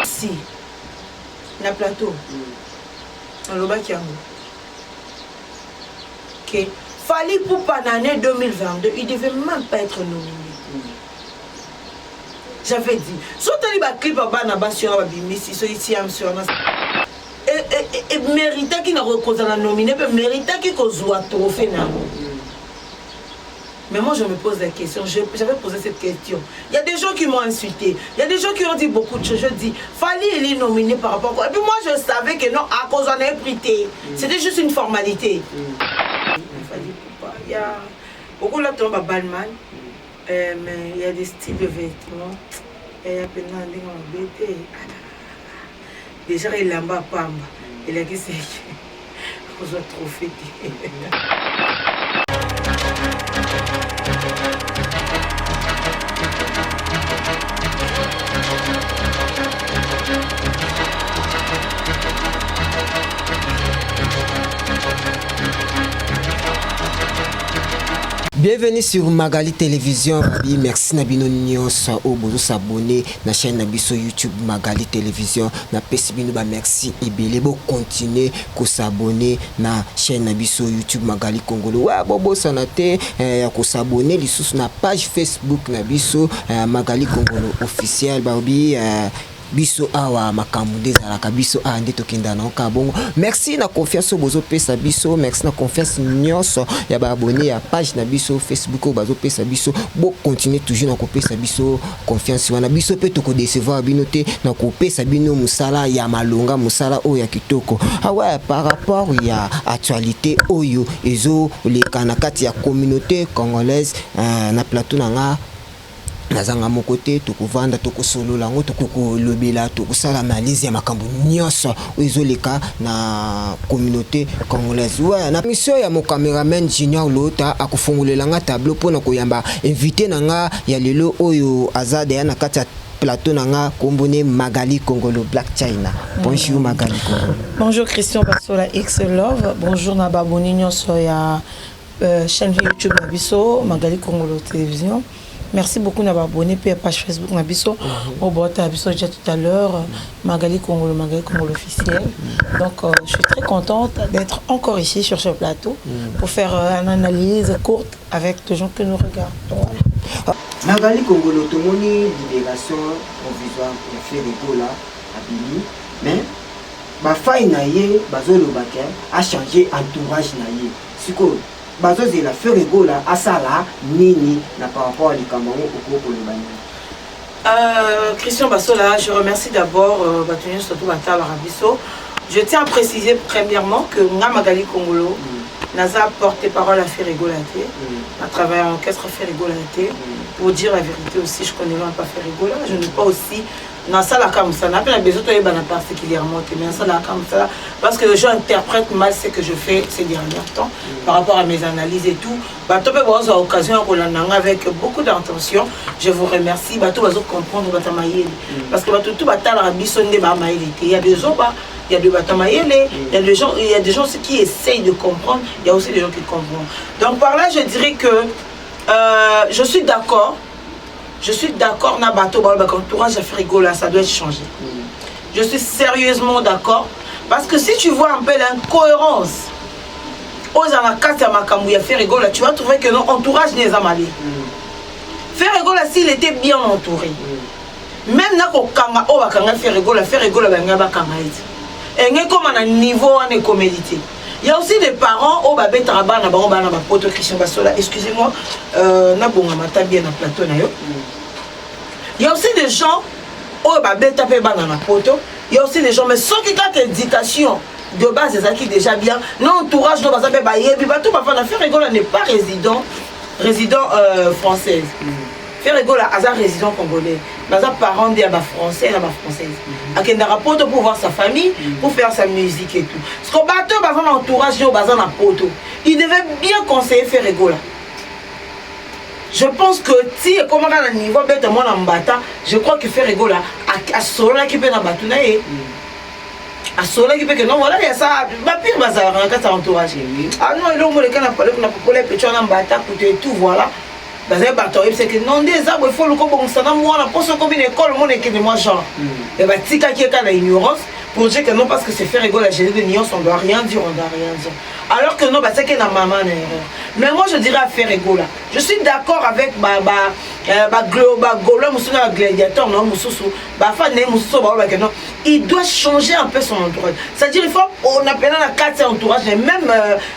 Si na plateau on le baki yango que Fally Ipupa en année 2022 il devait même pas être nominé. J'avais dit surtout les clip à bana sur la bimisi so ici am sur et mérita qui n'a reconnaissance nominé mais mérita qui kozwa trophée na. Mais moi je me pose la question, j'avais posé cette question. Il y a des gens qui m'ont insulté, il y a des gens qui ont dit beaucoup de choses. Je dis, Fally il est nominé par rapport à quoi. Et puis moi je savais que non, à cause on a prité. C'était juste une formalité. Fally Ipupa, il y a beaucoup là tombe à Balman, mais il y a des styles de vêtements. Il y a plein de bêtés. Déjà il l'a pas pamba. Il a dit c'est qu'on soit trop fêté. Bienvenue sur Magali Télévision. Merci Nabino Nyonsa au bozo s'abonner na chaîne Nabiso YouTube Magali Télévision. Na pesibino ba merci ebele bo continuer ko s'abonner na chaîne Nabiso YouTube Magali Congolo. Wa bobo sanate ya ko s'abonner lisusu na page Facebook Nabiso Magali Congolo officiel babi biso awa makambu dezalaka biso ande tokenda na kabongo. Merci na confiance bozo pesa biso, merci na confiance nyonso ya ba abonné ya page na biso Facebook bazo pesa biso bo continuer toujours na ko pesa biso confiance wana biso pe to ko décevoir binote na ko pesa bino musala ya malonga musala o ya kitoko. Awa par rapport ya actualité oyo ezo le kanakati ya communauté congolaise na plateau nanga nazanga mokote tokovanda tokosolola ngo tokolobela tokosala analyse ya makambo nyonso ezoleka na communauté congolaise. Ouais, na mission ya mon cameraman Junior Lota akofungulela nga tableau pona koyamba invité nanga ya lelo oyo azade ya na kati ya plateau nanga kombone Magali Congolo Black China. Bonjour Magali Congolo. Bonjour Christian Basola X Love. Bonjour na baboni nyonso ya chaîne YouTube Nabiso Magali Congolo Télévision. Merci beaucoup d'avoir abonné à la page Facebook Nabiso. Au bord Nabiso déjà tout à l'heure Magali Congolo officiel. Donc je suis très contente d'être encore ici sur ce plateau pour faire une analyse courte avec les gens que nous regardons. Magali Congolo tomoni libération provisoire ya Ferregola à Bini, mais ba faille na ye bazolo baka a changé entourage na ye. Siko bazo de la Ferregola asala nini na par rapport à likambango okoko lebani. Christian Basola, je remercie d'abord Batonio surtout Batala Rabiso. Je tiens à préciser premièrement que Magali Congolo Naza porte-parole à Ferregola à travers l'orchestre Ferregola. Pour dire la vérité aussi, je connais pas Ferregola, je n'ai pas aussi dans ça la comme ça, n'a pas besoin de faire particulièrement, mais ça la comme ça parce que les gens interprètent mal ce que je fais ces derniers temps par rapport à mes analyses et tout. Bateau peut avoir l'occasion avec beaucoup d'intention. Je vous remercie. Bateau va comprendre parce que bateau tout batal à bisonné bamaïli. Il y a des gens il y a des batamaïli, il y a des gens qui essayent de comprendre, il y a aussi des gens qui comprennent. Donc par là je dirais que je suis d'accord. Je suis d'accord, na bateau, entourage à Ferregola, ça doit être changé. Je suis sérieusement d'accord. Parce que si tu vois un peu l'incohérence, aux anakata makamouya Ferregola, tu vas trouver que notre entourage n'est pas mal. Ferregola, s'il était bien entouré, même na ko kanga o bakanga Ferregola banga bakanga iti. Et comme un niveau en comédie. Il y a aussi des parents au babé traba na bango bana ba poto Christian Basola, excusez-moi, na bonga mata bien na plateau na yo. Il y a aussi des gens au babé tapé bana na poto. Il y a aussi des gens mais sans qu'il y ait éducation de base c'est ça qui est déjà bien. Non entourage no baza pe ba yebi ba tout ba fa na Ferregola n'est pas résident française. Ferregola a résident congolais. Dans un parent de la français et la française. A Kendara Poto pour voir sa famille, pour faire sa musique et tout. Ce qu'on bateau dans l'entourage de Bazan à Poto, il devait bien conseiller Ferregola. Je pense que si comme on a un niveau bête moi en bata, je crois que Ferregola a solo qui peut na batunaye. A solo qui peut que non voilà il y a ça, ma pire bazar dans cet entourage. Ah non, il a le canapé pour les petits en bata coûter tout voilà. bazali bato c'est que non des arbres il faut le kobongisa na mwana pour se combiner école mon équipe moi genre et batikaki eka na ignorance pour dire que non parce que c'est faire rigoler la génie de nuance on doit rien dire alors que non bah c'est que na maman mais moi je dirais à faire rigoler je suis d'accord avec global musuna gladiateur non mususu ba fa ne mususu ba que non il doit changer un peu son entourage c'est-à-dire il faut on appelle la carte entourage et même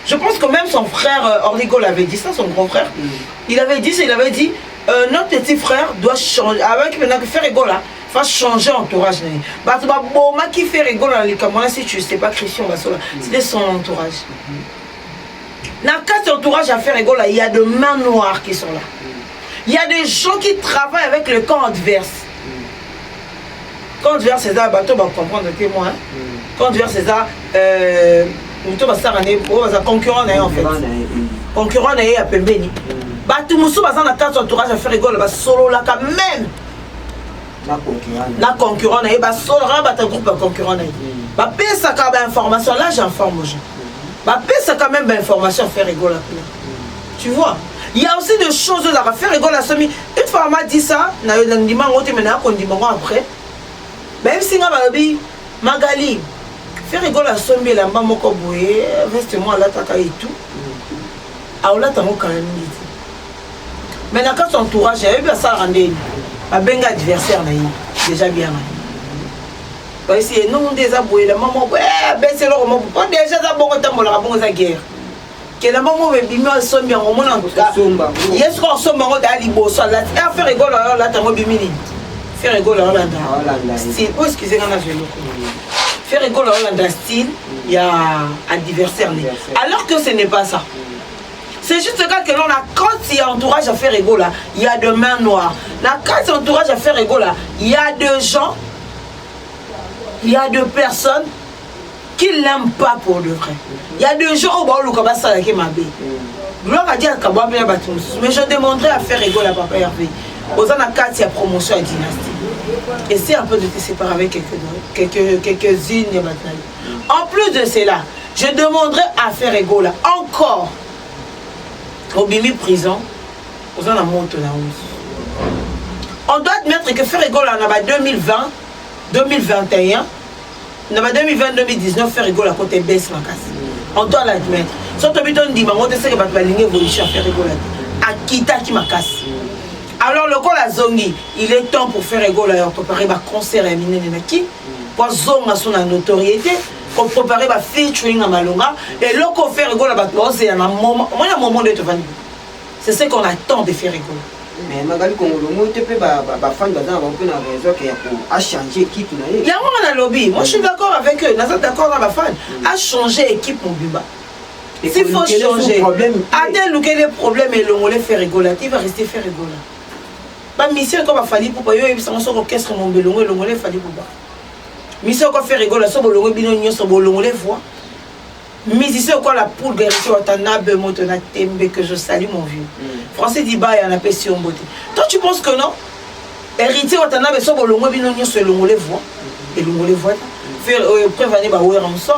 je pense que même son frère Orligo l'avait dit ça son grand frère il avait dit notre petit frère doit changer avec maintenant que faire rigoler faut changer entourage bah bon qui fait rigoler si tu sais pas Christian c'est son entourage dans quatre entourage à faire rigoler il y a de mains noires qui sont là il y a des gens qui travaillent avec le camp adverse camp adverse c'est ça bateau va comprendre que moi camp adverse c'est ça concurrent en fait concurrent à pembeni bato musu baza na quatre entourage à faire rigoler solo là quand même na concurrent na ba solo ba ta groupe concurrent na ba pesa ka ba information là j'informe aux gens ba pesa quand même ba information à faire rigoler tu vois il y a aussi des choses à faire rigoler à semi une fois on m'a dit ça na yo ndima ngote mais na kondi bango après même si nga balobi Magali faire rigoler à semi la mba moko boye reste moi là taka et tout a ola tango quand même mais na quand entourage il y a ça rendre a benga adversaire na déjà bien parce que non des aboué la maman ben c'est leur maman pas déjà ça bon temps la bon za guerre que la maman me bimi so bien au monde en tout cas yes ko so mango da libo so la faire rigolo là tango bimini faire rigolo là style oh excusez moi je le faire rigolo là style il y a adversaire alors que ce n'est pas ça. C'est juste que l'on a quand il y a entourage à faire rigoler, il y a de mains noires. Là, quand il y a entourage à faire rigoler, il y a de gens, il y a de personnes qui ne l'aiment pas pour de vrai. Il y a des gens où on va ça qui m'a bé. Gloire à Dieu, mais je demanderai à faire rigoler à Papa Hervé. Aux ans à 4, il y a promotion à dynastie. Essaye un peu de te séparer avec quelques-unes. En plus de cela, je demanderai à faire rigoler encore. Au bimi prison, on a monté la hausse. On doit admettre que faire rigoler en 2020, 2021, en 2020-2019, faire rigoler à côté baisse ma casse. On doit l'admettre. Surtout on dit, maman, c'est que tu vas ligne évolution à faire rigoler. À quitter qui ma casse. Alors le col à Zongi, il est temps pour faire rigoler à préparer un concert à Minenaki, pour Zonga son notoriété. Pour préparer ma featuring à Malonga et là qu'on fait rigoler c'est un moment de te vendre. C'est ce qu'on attend de faire rigoler. Mais Magali Congolo, moi tu peux fan dans un peu la raison qui a changé équipe. Il y a un lobby. Moi je suis d'accord avec eux. Nous sommes d'accord dans ma fan. A changé équipe mon buba. S'il faut changer. Adèle nous quel est le problème et le faire rigoler. Il va rester faire rigoler. Pas mission comme a fallu pour pas yo et ça on orchestre mon belongo et le fallu pour pas. Mission qu'on fait rigoler, ça bolongo binonyo, ça bolongo les voix. Musicien quoi la poule guérisseur Watanabe Motona Tembe que je salue mon vieux. Français dit bah il y en a pas si on beauté. Toi tu penses que non? Héritier Watanabe ça bolongo binonyo c'est longo les voix et longo les voix. Faire prévenir bah ouais Ramson.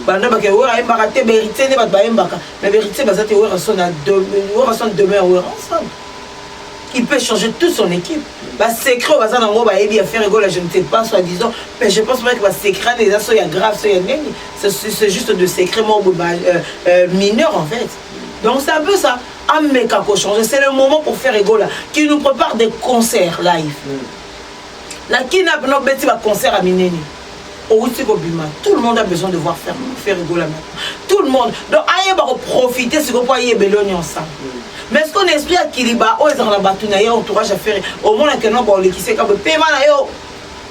Bah non bah que ouais aime baraté héritier ne bah aime baka. Mais héritier bah ça te ouais Ramson à demain ouais Ramson. Il peut changer toute son équipe. Bah secret au bazar d'ango bah ebi à faire rigoler je ne sais pas soi-disant mais je pense pas que bah secret les assos il y a grave ça il y a c'est juste de secret mineur en fait. Donc c'est un peu ça. Ah mais kako changer c'est le moment pour faire rigoler qui nous prépare des concerts live. La qui n'a pas bêti va concert à Mineni. Tout le monde a besoin de voir faire rigoler maintenant. Tout le monde. Donc aïe va profiter si vous voyez Belogne ensemble. Mais est-ce qu'on esprit à Kiliba, oh, ils ont battu na entourage à faire au moins que non, bon, les qui c'est comme paiement na yo,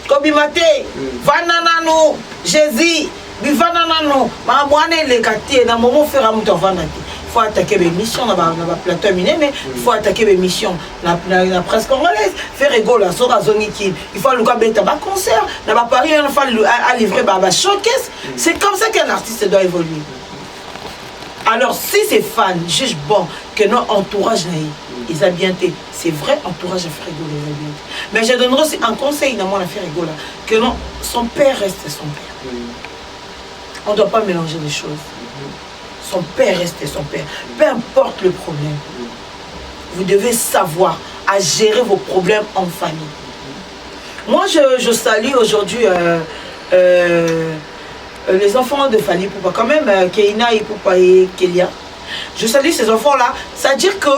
Kobimate, Vananano, Jésus, Bivananano, ma moine les quartiers, dans moment faire un mouton vanati. Il faut attaquer les missions dans la plateau miné, mais il faut attaquer les missions dans la presse congolaise, faire rigoler, sur la zone qui, il faut le cabet tabac concert, dans la Paris, il faut à livrer bah showcase. C'est comme ça qu'un artiste doit évoluer. Alors si ces fans jugent bon que notre entourage ils ont bien été, c'est vrai entourage à faire rigoler. Mais je donnerai aussi un conseil dans mon affaire rigoler que non, son père reste son père. On ne doit pas mélanger les choses. Son père reste son père. Peu importe le problème. vous devez savoir à gérer vos problèmes en famille. Moi, je salue aujourd'hui les enfants de Fally Ipupa, quand même, Keina Ipupa et Kelia. Je salue ces enfants-là. C'est-à-dire que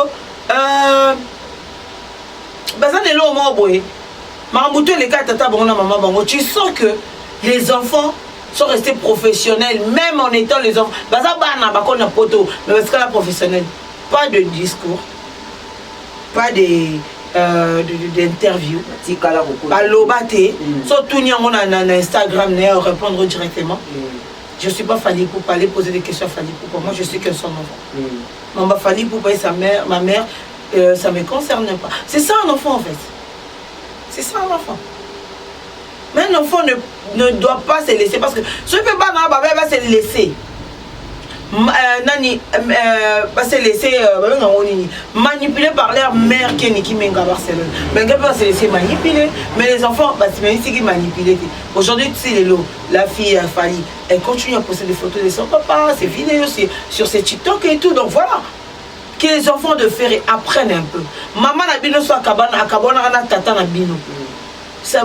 tu sens que les enfants sont restés professionnels, même en étant les enfants. Mais parce que la professionnelle, pas de discours, pas d'interview, pas l'obate, surtout on a Instagram, répondre directement. Je ne suis pas Fally Ipupa aller poser des questions à Fally Ipupa. Moi, je sais que son enfant. Maman Fally Ipupa et sa mère, ma mère, ça ne me concerne pas. C'est ça un enfant en fait. C'est ça un enfant. Mais un enfant ne doit pas se laisser parce que ce peut pas va se laisser. Va se laisser manipuler par leur mère qui est Niki Menga Barcelone. Mais elle va se laisser manipuler. Mais les enfants, c'est ici qui manipulent. Aujourd'hui, tu sais, la fille Fally, elle continue à poster des photos de son papa, ses vidéos sur ses TikTok et tout. Donc voilà. Que les enfants de Ferré apprennent un peu. Maman Nabino soit Kabana Tata Nabino.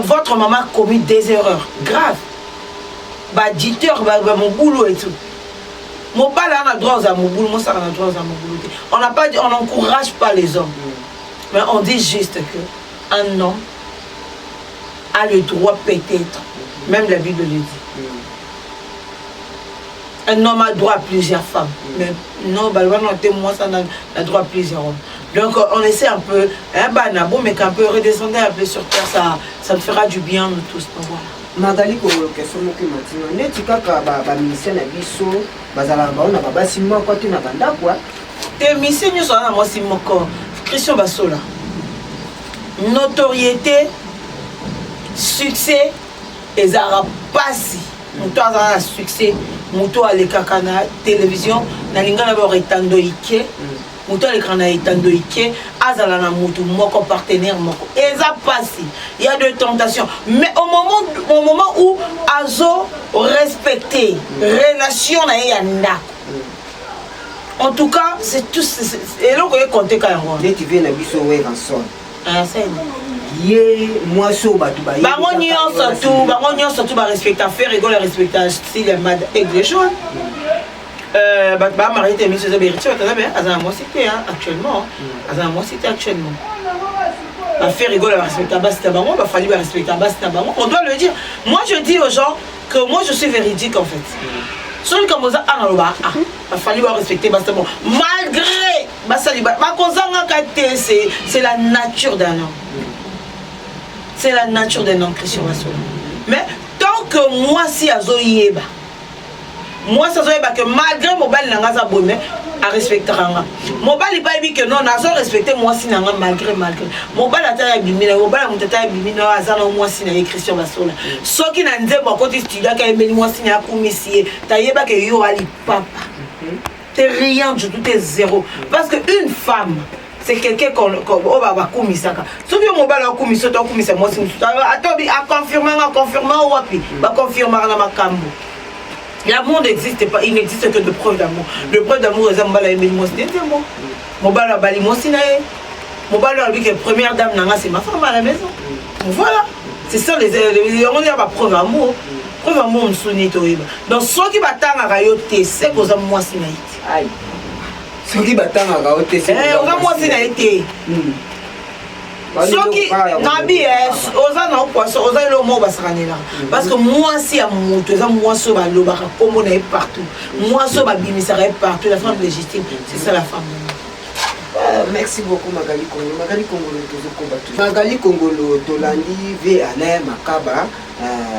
Votre maman a commis des erreurs graves. Diteur, mon boulot et tout. Mon père a droit à mon boulot, moi ça a droit à mon boulot. On n'encourage pas les hommes. Mais on dit juste qu'un homme a le droit peut-être, même la Bible le dit. Un homme a droit à plusieurs femmes. Mais non, moi ça a droit à plusieurs hommes. Donc on essaie un peu, mais qu'un peu redescendre un peu sur terre, ça me fera du bien nous tous. Donc voilà. Magali question qui maintenant neti kaka ba ministère na biso bazala ba on a ba simo kwa tu na banda quoi te mission nous na moi simoko Christian Basola notoriété succès ezara pasi muto azana succès muto alekaka na télévision na linga na ba retando ike muto alekaka na retando ike azala na mutu moko partenaire moko eza pasi. Il y a de tentations. Mais au moment où Azo respecté relation na yanda. En tout cas, c'est tout. Et là, vous pouvez compter quand même. Dès que tu viens à biso ouais rançon. Ah c'est. Moi so batu ba. Surtout respecter faire rigole respecter style et mad et les choses. Marie était mise sur des rituels. Moi c'était actuellement. Moi c'était actuellement. Faire rigoler à respecter Bastabango, il fallait respecter Bastabango. On doit le dire. Moi, je dis aux gens que moi, je suis véridique en fait. Celui comme ça, il fallait respecter Bastabango. Malgré c'est la nature d'un homme. C'est la nature d'un homme, Christian Basola. Mais tant que moi, si Azo Yeba, moi, ça veut dire que malgré mon bal n'a pas bonheur à respecter. Mon bal il pas dit que non, n'a pas respecté moi si n'a malgré. Mon bal a taillé bimina, mon bal a monté taillé bimina, azana moi si n'a Christian Basola. Ce qui n'a pas mon côté studio qui a mis moi si n'a pas commissaire, taillé pas que yo ali papa. T'es rien du tout, t'es zéro. Parce que une femme, c'est quelqu'un qu'on va commissaire. Sauf que mon bal a commissaire, toi commissaire moi si attends, à confirmer ou à pi, va confirmer dans ma cambo. L'amour n'existe pas, il n'existe que de preuves d'amour. De preuves d'amour, c'est mon bal a bali moi si mon bal a dit que première dame c'est ma femme à la maison. Voilà, c'est ça on a pas preuve d'amour. Preuve d'amour me souvenir donc ceux qui battent à rayoter c'est que moi si aïe. Ceux qui battent à rayoter c'est que moi si naïté. Soki nabi oza na poisson oza le mot basakanela parce que moi si à moto ça moi so ba lobaka kombo na partout moi so ba bimisa partout la femme légitime c'est ça la femme. Merci beaucoup Magali Kongolo. Magali Kongolo tozokoba. Magali Kongolo tolandi ve Alain Makaba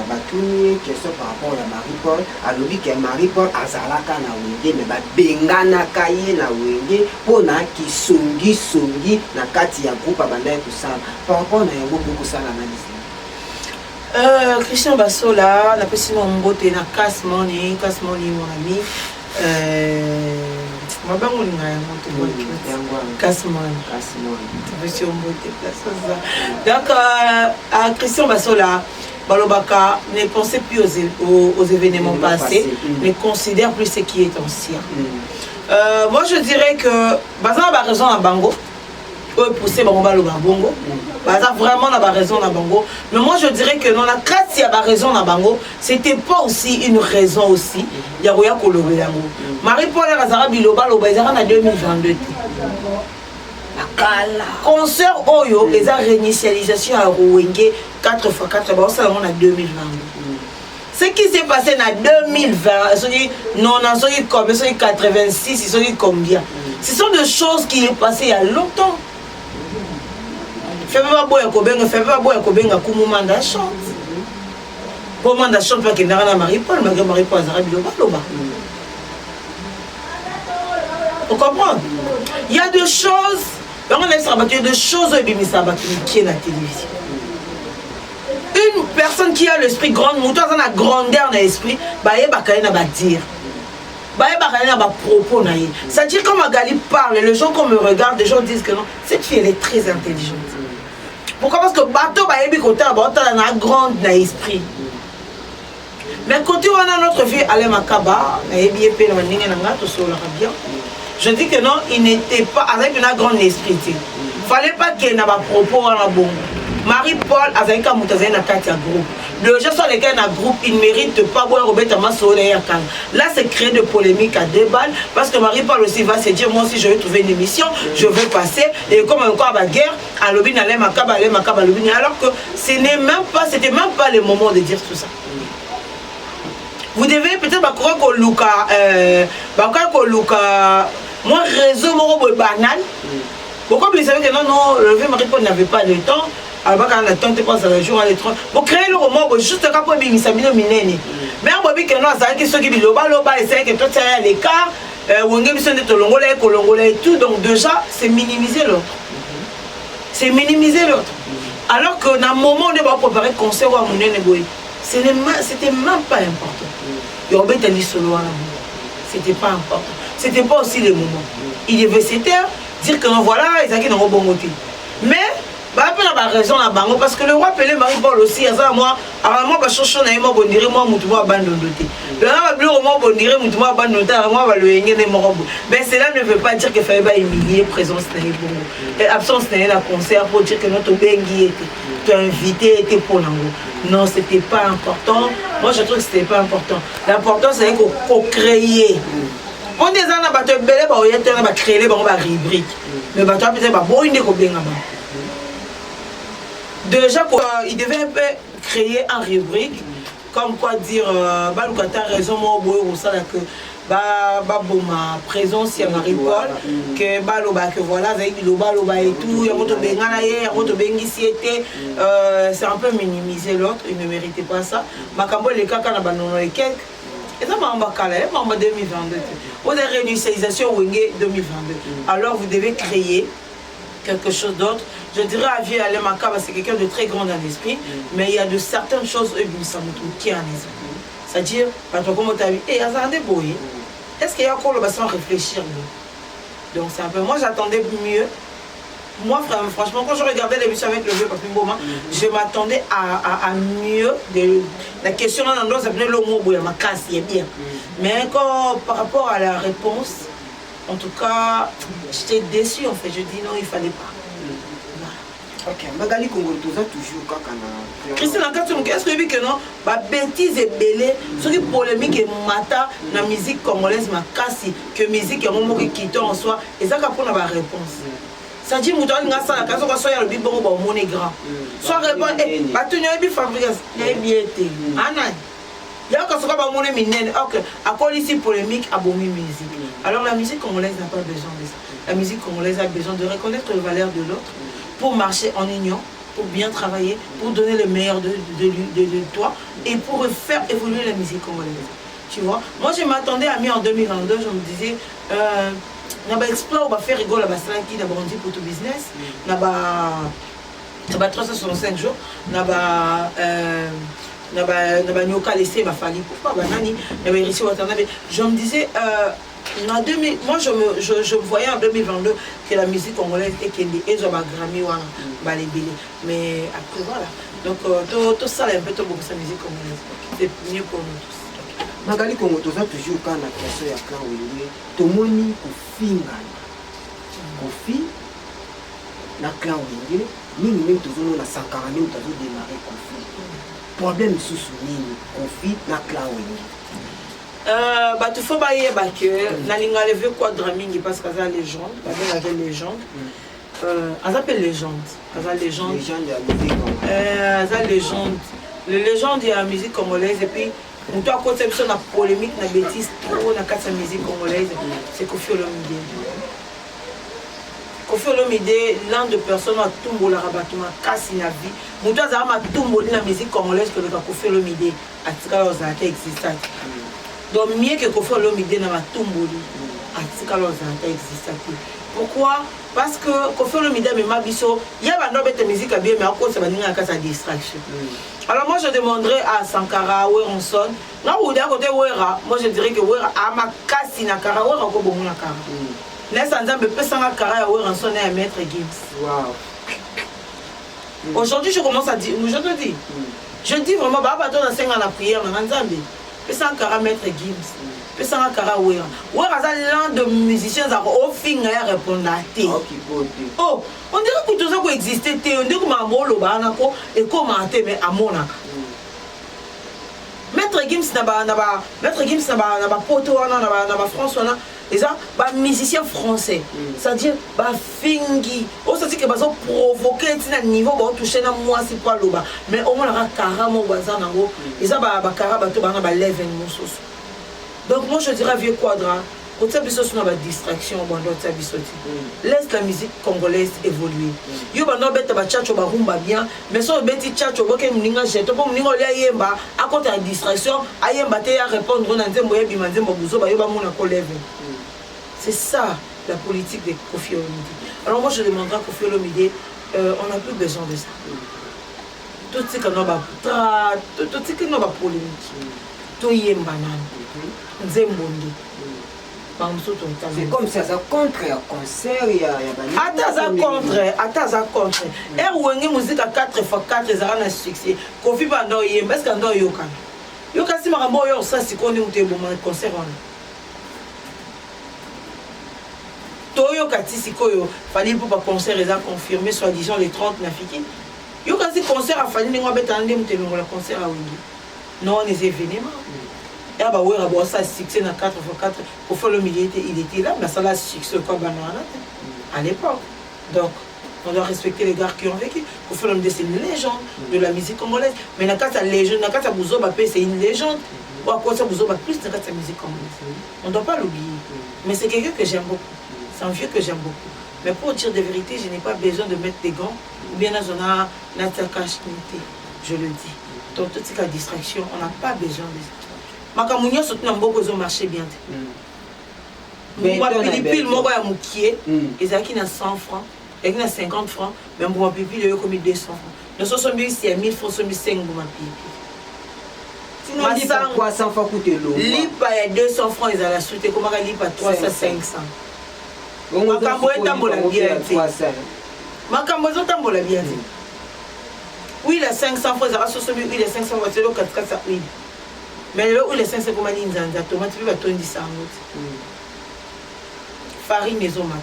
batuni question par rapport à Marie-Paul alobi que Marie-Paul azalaka na wenge mais ba bengana kaye na wenge pona ki songi na kati ya groupe abandai kusala par rapport na yango kusala analyse. Christian Basola la personne mbote na Kasmoni mon ami mabango linga yango Kasmoni donc Christian Basola Balobaka ne pensez plus aux événements passés, ne considère plus ce qui est ancien. Moi je dirais que Bazan a raison à Bango, pousser bango baloba bongo baza vraiment na ba raison na bango mais moi je dirais que non la kati ya ba raison na bango c'était pas aussi une raison aussi ya koya koloba yango Marie-Paul azara biloba loba ezara na 2022 kala concert oyo eza réinitialisation ya Rwenge 4x4 ba osala na 2022 ce qui s'est passé en 2020 non en 86 combien ce sont des choses qui est passé il y a longtemps. Fais pas boire Kobenga Kumumanda chante. Kumumanda chante pas qu'il n'a rien à Marie-Paul, malgré Marie-Paul Azara Biloba. On comprend? Il y a des choses, on a des choses qui est la télévision. Une personne qui a l'esprit grande, mouton a la grandeur dans l'esprit, bah il va dire. C'est-à-dire quand Magali parle, les gens qu'on me regarde, les gens disent que non, cette fille elle est très intelligente. Pourquoi? Parce que bateau a une grande esprit. Mais côté où on a notre fille Alain Makaba, je dis que non, il n'était pas avec une grande esprit. Il ne fallait pas qu'il y ait un propos à la bombe. Marie-Paul avec un moutazé na katia groupe. Le gens sur lesquels un groupe, il ne mérite pas voir Robert Amasso. Là, c'est créer de polémiques à deux balles parce que Marie-Paul aussi va se dire moi aussi je vais trouver une émission, je vais passer et comme encore la guerre, à l'obin à l'Emakaba, alors que ce n'est même pas, c'était même pas le moment de dire tout ça. Vous devez peut-être croire que Luca, moi réseau mon banal. Pourquoi vous savez que non, le vieux Marie-Paul n'avait pas le temps. Alors quand on attend, tu penses à la jour à l'étranger. Pour créer le roman, juste quand on dit ça minone. Mais on voit que non, ça qui ceux qui disent loba et c'est que tout ça à l'écart, on a besoin de Tolongola et tout. Donc déjà, c'est minimiser l'autre. C'est minimiser l'autre. Alors que dans le moment où on va préparer le concert à Mounene Boy, c'était même pas important. Il y a un dit solo à la c'était pas important. C'était pas aussi le moment. Il devait s'éteindre, dire que non, voilà, ils ont un bon motif. Mais, bah, il y a raison à Bango, parce que le roi Pelé Marie-Paul aussi, à ça, moi, avant moi, je suis un bon dire, moi, je suis abandonné. Le roi bon dire, je suis abandonné, moi, je suis abandonné. Mais cela ne veut pas dire qu'il fallait pas humilier présence et absence d'un concert pour dire que notre bengi était. Tu as invité, était pour l'ango. Non, c'était pas important. Moi, je trouve que c'était pas important. L'important, c'est qu'on crée. On des ans, on va créer les rubriques. Mais on va peut-être déjà, il devait créer une rubrique, comme quoi dire, tu as raison, moi, que ma présence à Marie-Paul, que voilà, avec le baloba et tout, c'est un peu minimiser l'autre, il ne méritait pas ça. Makambo, les cas, quand on a quelques. Et ça m'a emballé, en 2022. Vous avez réinitialisation Wenge 2022. Alors vous devez créer quelque chose d'autre. Je dirais à Vieux Alain Makaba, c'est quelqu'un de très grand dans l'esprit, mais il y a de certaines choses qui est en esprit. C'est-à-dire, comme tu as vu, est-ce qu'il y a encore le bassin à réfléchir? Donc c'est un peu. Moi j'attendais mieux. Moi, franchement, quand je regardais l'émission avec le vieux Papi Mboma, je m'attendais à mieux. La question là, ça venait le mot, ma casse, il est bien. Mais quand, par rapport à la réponse, en tout cas, j'étais déçue en fait. Je dis non, il ne fallait pas. Ok, Magali Congo, tu as toujours quand Christine, est-ce que que non, bêtise et belé, ce qui polémique et mata, la musique congolaise, ma casse, que musique et moment qui quitte en soi, et ça pour la réponse. Ça dit que la case soit le bibon au monnaie grand. Soit répond, tu n'as pas fabriqué, il y a bien été. Il y a quand on monnaie minenne, à quoi ici polémique, à bonne musique. Alors la musique congolaise n'a pas besoin de ça. La musique congolaise a besoin de reconnaître les valeurs de l'autre pour marcher en union, pour bien travailler, pour donner le meilleur de toi et pour faire évoluer la musique congolaise. Tu vois, moi je m'attendais à mieux en 2022, je me disais. On va explorer, on va faire rigoler la qui d'abord on dit pour tout business. On va 365 jours. On va laisser ma famille. Pourquoi je me disais, moi je me voyais en 2022 que la musique congolaise était qu'elle est Grammy ou mais après voilà. Donc tout ça est un peu beaucoup sa musique congolaise. C'est mieux pour nous tous. Magali Congo, tu as toujours quand la question est quand tu moni kofinga. Kofi na clan wenge nini toujours na Sankara nini toujours démarrer conflit problème sous nini conflit na clan wenge bato fo bayeba ke nalinga levé quadra mingi parce que aza légende babengaka légende aza mpe légende aza légende aza légende le légende ya musique congolaise et puis moto akota biso na polémique na bêtise trop na kati ya musique congolaise c'est Koffi Olomide. Koffi Olomide l'un de personnes atumbolaka bato makasi na vie moto azala matumboli na musique congolaise koleka Koffi Olomide atikala ozalaka existante donc mieux que Koffi Olomide na matumboli atikala ozalaka existante. Pourquoi? Parce que Koffi Olomide amema biso ya bando bete musique bien mais akosa baninga na kati ya distraction. Alors moi je demanderais à Sankara Weronson na ouda côté Wera moi je dirais que Wera ama kasi na kara Wera ko bomu na kara nesa nzambe pesa na kara ya Weronson na maître Gibbs. Wow. Aujourd'hui je commence à dire je te dis je dis vraiment ba bato na senga na prière na nzambe pesa na kara maître Gibbs pesa na kara Wera Wera za l'un de musiciens za au finga ya répondre té. Oh on dirait que tout ça peut exister on dirait que mamolo banako et commenter mais amona maître Gims na ba maître Gims na ba poto wana na ba France wana eza ba musicien français c'est-à-dire ba fingi on se dit que bazo provoquer tina niveau ba toucher na moi si pas loba mais au moins la caramo baza nango eza ba karaba to bana ba level mosusu. Donc moi je dirais vieux quadra côté biso sur la distraction bando tabisoti laisse la musique congolaise évoluer yo bando beta ba chacho ba rumba bien mais so beti chacho boke mninga jeto po mninga lia yemba à côté de distraction ayemba te ya répondre na nzembo yebi manzembo buzo ba yo ba mona ko level. C'est ça la politique de Koffi Olomide. Alors moi je demanderai à Koffi Olomide on n'a plus besoin de ça. Tout ce que nous ba tout ce que nous ba polémique to yemba nan nzembo ndi. C'est comme ça, ça contre un concert, il y a Ataza contre. Et Wenge musique à 4x4, ça a un succès. Kofi Bando yem, est-ce qu'on doit yoka? Yoka si marambo yo ça si qu'on est un bon concert on. Toyo kati si koyo, fallait pour pas concert ils a confirmé soi-disant les 30 nafiki. Yoka si concert a fallu n'engo betande mutelo le concert à Wenge. Non, les événements. Et bah ouais, ça succès dans 4x4 pour faire le milieu il était là mais ça l'a succès quoi banana à l'époque. Donc on doit respecter les gars qui ont vécu. Pour faire le c'est une légende de la musique congolaise mais dans la légende dans la Bouzoba c'est une légende ou à quoi ça Bouzoba plus dans la musique congolaise on ne doit pas l'oublier mais c'est quelqu'un que j'aime beaucoup c'est un vieux que j'aime beaucoup mais pour dire des vérités je n'ai pas besoin de mettre des gants ou bien dans un je le dis donc toute cette distraction on n'a pas besoin de ça. Makamunyo surtout na mboko zo marché bien. Moi pilipil moko ya mukie ezaki na 100 francs, ezaki na 50 francs, mais moi pilipil yo comme 200 francs. Nous sommes ici à 1000 francs, 5 moi pilipil. Sinon dit pourquoi 100 francs coûte l'eau. Lipa ya 200 francs ils la souté comme ka lipa 300 500. Makambo etambola bien. Makambo zo tambola bien. Oui la 500 francs ça so oui les 500 francs c'est le 4 ça oui. Mais là où les 500 comme dit nzanza tomate puis va tondi ça farine les omat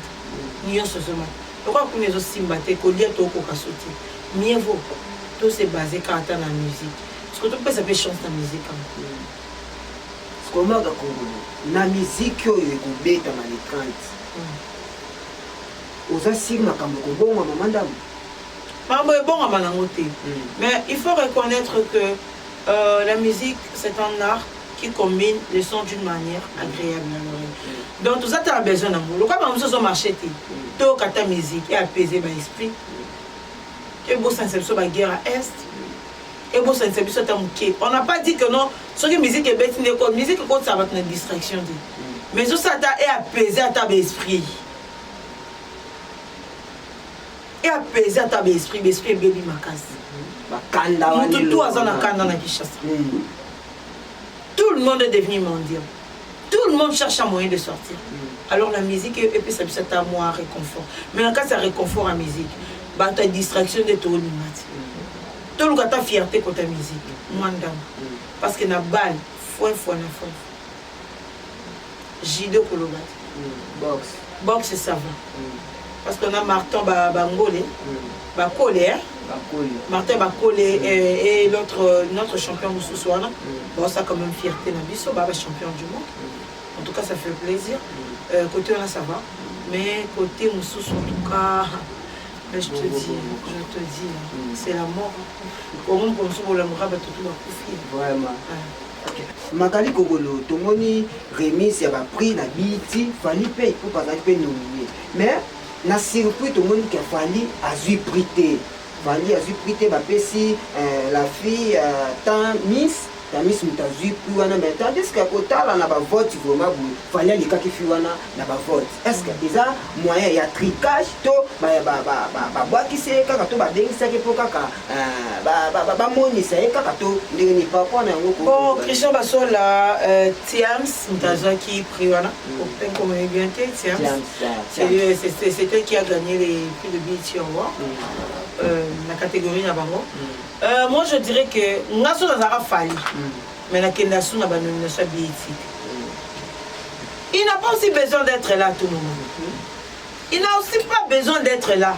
nion ce omat pourquoi qu'on les aussi mbaté colia to ko kasoti mieux vaut tout c'est basé quand à la musique parce que tout peut ça fait chance la musique ce qu'on m'a dit na musique yo ekobeta na l'écran oza sigma kambo ko bonga mamanda mambo e bonga manango te mais il faut reconnaître que la musique, c'est un art qui combine les sons d'une manière agréable à l'oreille. Donc, tout ça, tu as besoin d'amour. Le cas, nous sommes marché, tu as ta musique et apaiser l'esprit. Et beau sensibiliser la guerre à Est. Et beau sensibiliser ta mouquet. On n'a pas dit que non, ce que la musique est bête, la musique, ça va être une distraction. Mais tout ça, tu as apaisé à ta esprit. Et apaiser à ta esprit, l'esprit est baby macasse. Tout le monde est devenu mondial. Tout le monde cherche un moyen de sortir. Alors la musique et puis ça peut être moi réconfort. Mais en cas ça réconfort la musique, bah ta distraction de tout le monde. Tout le monde a fierté contre la musique. Moi parce que na balle, foi. Jido kolobat. Box. Box c'est ça va. parce qu'on a Martin Bangolé, Bakole, hein? Martin Bakole et notre champion Moussouana. Bon, ça quand même fierté, Nabiso, champion du monde. En tout cas, ça fait plaisir. Côté on a ça va. Mais côté Moussous, en tout cas, mais je te dis, c'est la mort. Comment on se voit la mort, tout va couper. Vraiment. Magali Kongolo, tout le monde remise à prix na biti, fallait payer pour pas être nominé. Mais na circuit tout le monde qui a fallu à prité. Fallait à prité, bah si la fille tant Miss. La Miss Moutazu pour wana mais tandis qu'à côté là na ba vote vraiment fallait les cas qui fi wana na ba vote. Est-ce que déjà moyen il y a tricage to ba bois qui c'est kaka to ba dengi ça que pour kaka ba moni c'est kaka to ndeni pas quoi na ngoko. Bon Christian Basola Tiams Moutazu qui pris wana au comme bien Tiams. C'est elle qui a gagné les prix de BET en voix. La catégorie na bango. Moi je dirais que Ngasso Nazara Fali, mais la Kendassou n'a pas de nomination BET. Il n'a pas aussi besoin d'être là tout le monde. Il n'a aussi pas besoin d'être là.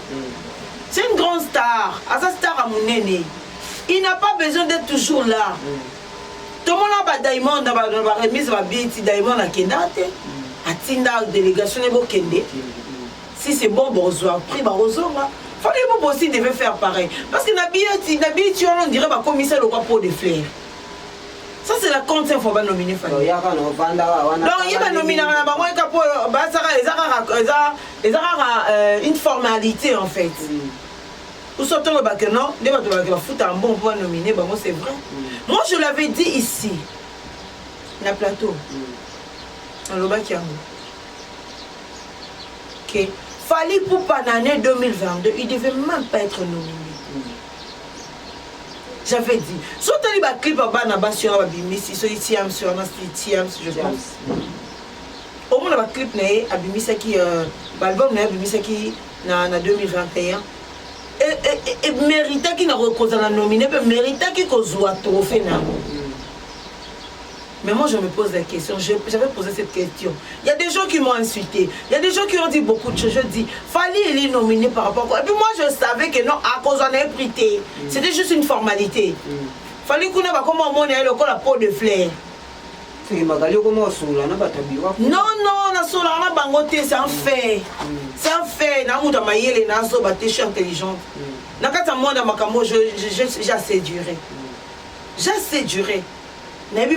C'est une grande star, Asa star à Mounene. Il n'a pas besoin d'être toujours là. Tout le monde a pas Diamond dans la remise de BET, Diamond à Kendate, à Tinda délégation de Kende. Si c'est bon, bonsoir, prix Barozonga. Fallait aussi devait faire pareil. Parce que Nabi, on dirait que commissaire le roi pour des fleurs. Ça, c'est la compte, il faut pas nominer. Non, il y a pas nominé. Une formalité en fait. Nous sortons le bac, non, il va foutre un bon point nominé, c'est vrai. Moi, je l'avais dit ici, dans le plateau, dans le bac, ok. Fallait pour pas l'année 2022, il ne devait même pas être nominé. J'avais dit. Surtout les clips à Banaba sur la Bimisi, sur Tiams, sur Tiams, je pense. Au moins, le clip n'est à Bimisa qui, l'album n'est à Bimisa qui, en 2021. Et méritait qu'il n'a pas nominé, mais méritait qu'il soit trophée. Mais moi je me pose la question, j'avais posé cette question. Il y a des gens qui m'ont insulté, il y a des gens qui ont dit beaucoup de choses. Je dis, fallait il est nominé par rapport à quoi. Et puis moi je savais que non, à cause d'un prité, c'était juste une formalité. Fallait qu'on ait comment on est la peau de fleurs. Non, non, na sola na bangote, c'est un fait. C'est un fait. Na mouta maïele na so ba téché intelligente. Na kata moi dans makambo, j'ai assez duré. J'ai assez duré. Et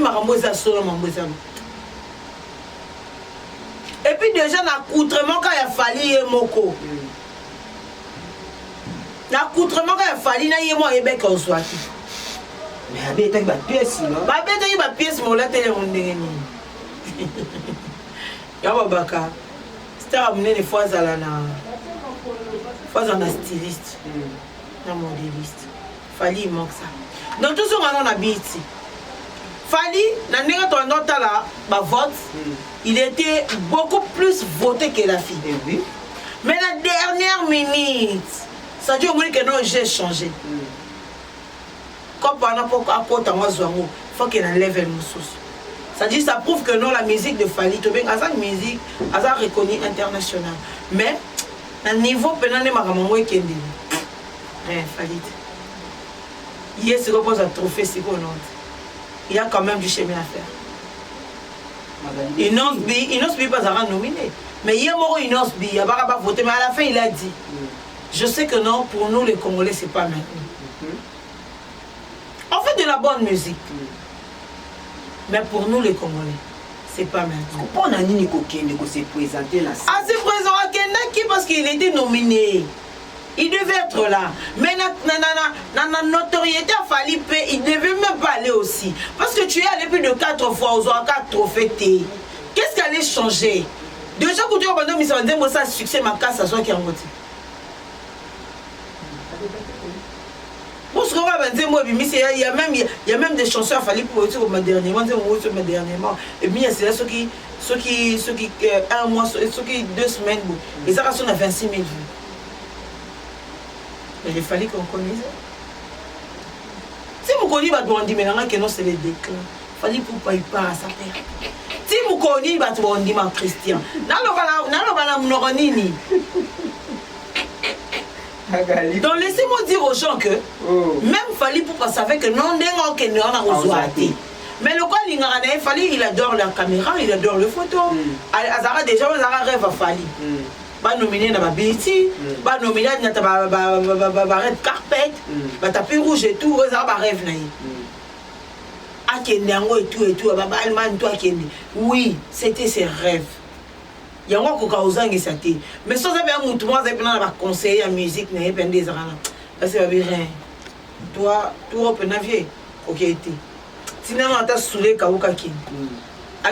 puis déjà, l'accoutrement quand il a fallu Moko. L'accoutrement quand il a fallu, il y a moi et bec en soit. Mais il y a des pièces, non? Il y a des pièces, mais là, il y a des Yababaka. C'était amené des fois à la styliste, la modéliste. Fallait il manque ça. Donc tout ce qu'on a habité. Fali, vote, il était beaucoup plus voté que la fille. Oui. Mais la dernière minute, ça dit au moins que non, j'ai changé. Comme pendant il faut qu'il enlève le moussous. Ça dit, ça prouve que non, la musique de Fali, c'est une musique reconnue internationale. Mais, à niveau pénal, Fali. Hier, c'est repose à trophée, c'est quoi, non? Il y a quand même du chemin à faire. Il n'ose pas à nominer. Mais il y a mort, il n'ose pas, il n'a pas voté. Mais à la fin, il a dit, je sais que non, pour nous les Congolais, c'est pas maintenant. On fait de la bonne musique. Mais pour nous les Congolais, c'est pas maintenant. Pourquoi on a dit qu'il s'est présenté là? Ah, c'est présent à Kendaki parce qu'il était nominé. Il devait être là. Mais la notoriété a fallu payer. Il ne devait même pas aller aussi. Parce que tu es allé plus de 4 fois aux 4 trophées. Qu'est-ce qui allait changer? Déjà, quand tu as abandonné, ça succès, ma casse, ça soit qui a voté. Il y a même des chansons à fallu pour voter dernièrement. Et puis il y a ceux qui, un mois, ceux qui 2 semaines, les arrations à 26 000 vues. Mais il fallait qu'on connaisse. Si vous connaissez, vous dites que non, c'est le déclin. Il fallait pour pas y pas à sa père. Si vous connaissez, vous dites Christian. Donc laissez-moi dire aux gens que même Fally Ipupa savait que non, mais le quoi il fallait, il adore la caméra, il adore le photo. Azara déjà Azara rêve à Fally. Ba nominé na ba BT, ba nominé na ba red carpet, ba tapis rouge et tout, Azara ba rêve na yi. Akende yango et tout, ba Allemagne toi akende. Oui, c'était ses rêves. Yango ko ka ozangi saté. Mais sans avoir un mutu, moi ça peut na conseiller en musique na epende Azara. Parce que ba bien. Toi, tout open avier. OK été. Sinon on t'a soulé Kauka Kin.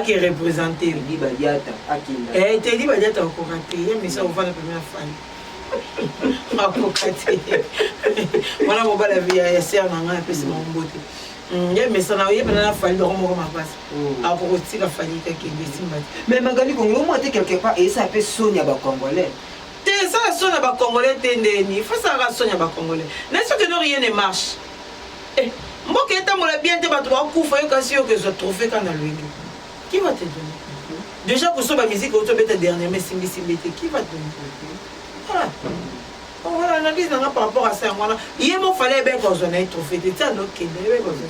Qui représenté. Il dit Badiata. Eh, tu dis Badiata au Kokaté. Mais ça, on va la première fan. Ma Kokaté. Voilà, on va la vie à Yasser Nanga, et puis c'est mon beauté. Mais ça n'a pas fallu de remonter ma place. Après aussi, la famille qui est mais Magali Congolais, moi, quelque part, et ça peut Sonia Congolais. Ça, la Sonia Congolais, il faut ça, la Sonia Congolais. N'est-ce que rien ne marche? Moi, qui est bien, tu vas trouver un coup, il faut que je trouve quand on a le qui va te donner? Déjà pour ça, la musique, on te dernier, mais si qui va te donner? Voilà. On va analyser par rapport à ça. Il y a mon fallait bien qu'on ait trouvé des tas d'autres qui n'avaient pas besoin.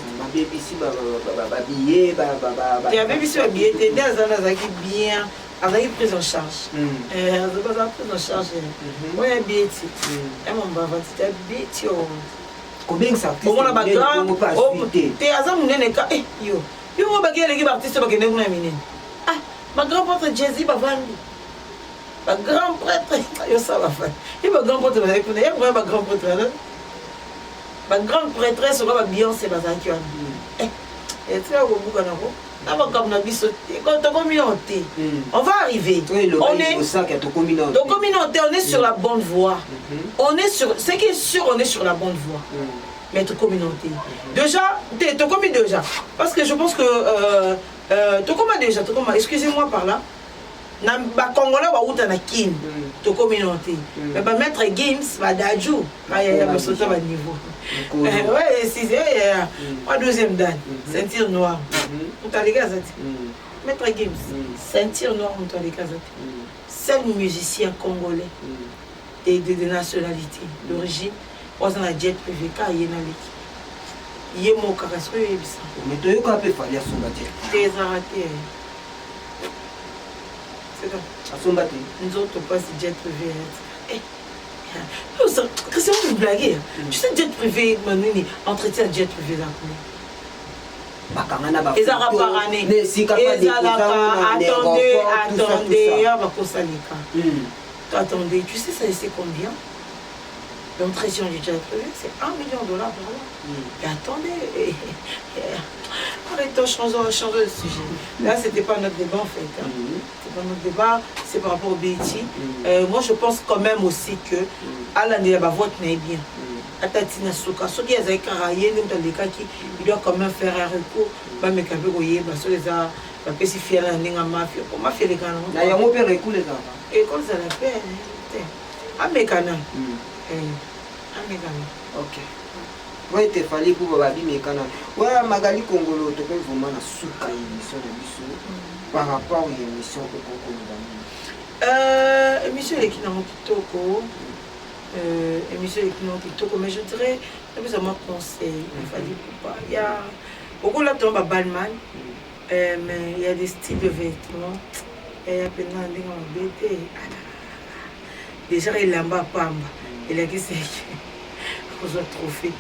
Il y avait ici un billet, il y a des bien, avec prise en charge. Il y a prise en charge. Moi, il y a un billet. Et mon bavard, c'était un billet. Combien ça coûte? On a un grand. Tu es à ça, mon nez, yo. Yo, on va gagner les artistes qui sont venus. Ah, ma grand-prêtre Jésus va vendre. Ma grand-prêtre, yo ça va faire. Il va grand-prêtre, il y a ma grand-prêtre. Ma grand-prêtresse sera Beyoncé Bazaki. Et tu vas au bout de la on va arriver. On est sur la bonne voie. On est sur, ce qui est sûr, on est sur la bonne voie. Mais ta communauté. Déjà, tu commis déjà. Parce que je pense que tu commis déjà, excusez-moi par là. Na Congolais wa uta na kin to communauté. Mais ba mettre games ba dajou, ba ya ba sauter ba niveau. Ouais, si c'est pas deuxième dan, ceinture noire. On t'a les gars mettre games, ceinture noire on t'a les gars. Seul musicien congolais et de nationalité d'origine, on a jet privé ka yena leki. Yemo karasko yebisa. Mais tu yoka pe fali asomba te. T'es raté. Nous autres, on passe jet privé. C'est une blague. Tu sais, jet privé, entretien jet privé. Ils ont rapparané. Attendez, tu sais, ça c'est combien? L'entretien du jet privé, c'est $1 million par là. Et attendez. Arrêtons, changeons de sujet. Là, ce n'était pas notre débat en fait. C'est pas notre débat, c'est par rapport au BT. Moi, je pense quand même aussi que Alain va vote n'est bien. Atatina Souka, ceux qui ont été carayés, nous dans les cas qui doivent quand même faire un recours. Mais quand vous voyez, sur les arts, la spécifier la langue mafia. Pour mafia les canons. Il y a un peu de recours les gars. Et comme ça la fait, à mes canons. Ok. Ouais, il fallait pour Babi Mekana. Ouais, Magali Congolo, tu peux vraiment la souka émission de Bissou par rapport à l'émission au Congo. Émission de Kinamo Kitoko. Émission de Kinamo Kitoko, mais je dirais, c'est un conseil. Il fallait pas. Il y a beaucoup là, tombe à Balman, mais il y a des styles de vêtements. Il y a plein de BT. Déjà, il a pas Pamba. Il a dit c'est. Trophée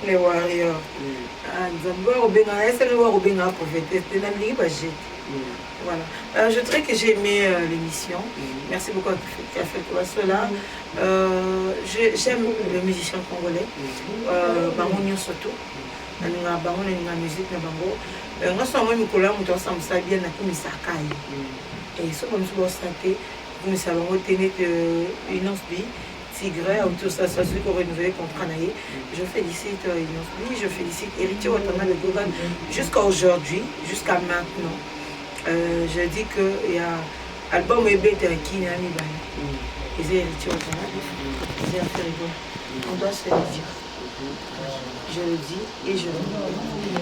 les warriors. Voilà. Je dirais que j'ai aimé l'émission. Merci beaucoup qui a fait pour cela. J'aime les musiciens congolais. Bangonio surtout. La musique na bango. Moi je suis Nicolas Mouton Samsa bien na Kumisakai. Et ce comme je constaté, vous savez une bi Tigre, autour ça, celui qui a renouvelé le contrat. Je félicite je félicite Héritier Watana de Gogan jusqu'à aujourd'hui, jusqu'à maintenant. Je dis qu'il y a album Ebé qui n'a mis bail. Et c'est Héritier Watana, c'est un fait rigolo. On doit se le dire. Je le dis et je le dis.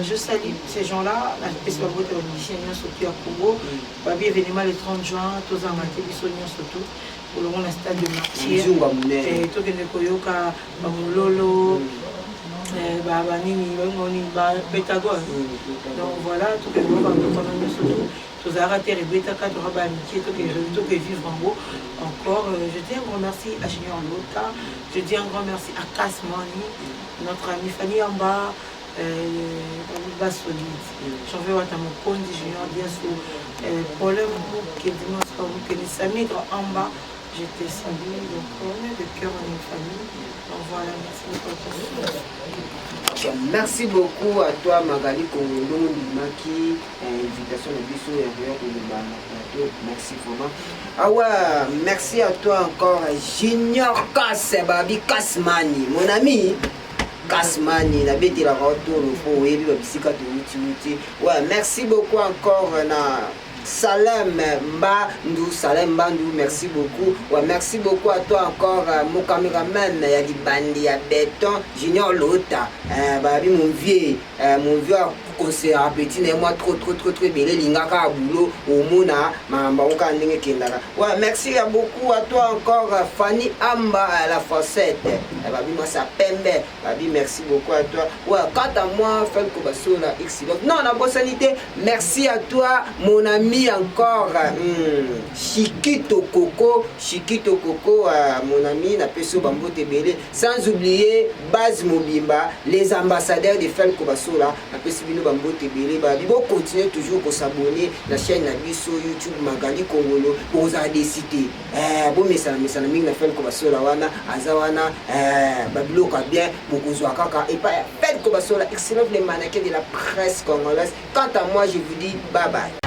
Je salue ces gens-là, la spécialité de musicien surtout à Congo. Babi événement le 30 juin, tous en maté, surtout. kolongo na stade de martyr tokende koyoka bamololo banini bangoni bapétagone donc voilà tokende koyoka ndokana nyonso tozalaka te rebetaka toka baamitié toke vivre en haut encore je dis un grand merci à Junior Lota, je dis un grand merci à Kasmani, notre ami Fanny Amba, bas solide. J'en veux à mon compte, Junior Diasso, problème qui est dimanche comme que les amis en bas, je te salue, donc on est de cœur, on est une famille. Donc voilà, merci beaucoup. Merci beaucoup à toi Magali Kongolo Maki, invitation de Bissou et Rio. Merci vraiment. Ah ouais, merci à toi encore Junior Babi Kasmani, mon ami. Kasmani, la bête de la retour pour Eli Babisika Touti. Ouais, merci beaucoup encore na Salem Bandou, merci beaucoup. Ouais, merci beaucoup à toi encore, mon caméraman, il y a du bandi, à béton, Junior Lota, babi mon vieux conseiller petit, moi trop belé, l'ingaka boulot, au mona, ma okandenge kendara. Ouais, merci beaucoup à toi encore, Fanny Amba, la facette, babi moi ça pembe, babi merci beaucoup à toi. Ouais, quant à moi, Fel Kobasola, Xilok, non, la bonne sanité, merci à toi, mon ami. Encore Chiquito Coco, mon ami Napeso Bambo Tebele, sans oublier Baz Mobimba, les ambassadeurs de Fel Kobasola, Napeso Bino Bambo Tebele, Bibo continue toujours pour s'abonner la chaîne Nabiso YouTube Magali Kongolo pour vous décider. Bon message mingi na Fel Kobasola wana azawana babilo ka bien beaucoup kaka et pas Fel Kobasola excellent les mannequins de la presse congolaise. Quant à moi je vous dis bye bye.